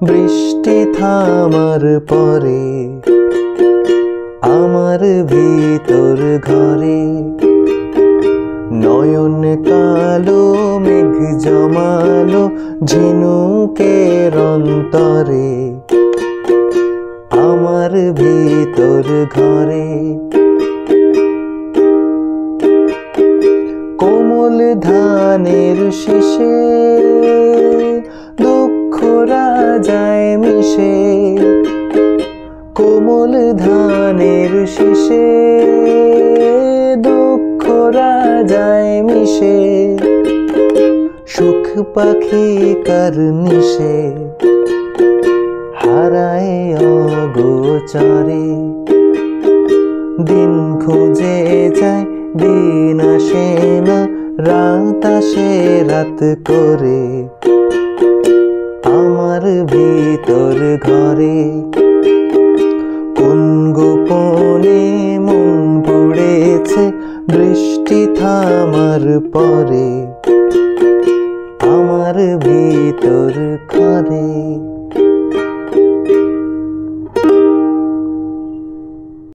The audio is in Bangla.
বৃষ্টি থামার পরে আমার ভিতর ঘরে নয়ন কালো মেঘ জমালো ঝিনুকের অন্তরে আমার ভিতর ঘরে কোমল ধানের শীষে দুঃখরা যায় মিশে কোমল ধানের শীষে দুঃখরা যায় মিশে সুখ পাখি কার নিশে হারায় অগোচরে দিন খুঁজে যায় দিন আসে না রাত আসে রাত করে আমার ভিতর ঘরে কোন গোপনে মন পড়েছে বৃষ্টি থামার পরে আমার ভিতর ঘরে।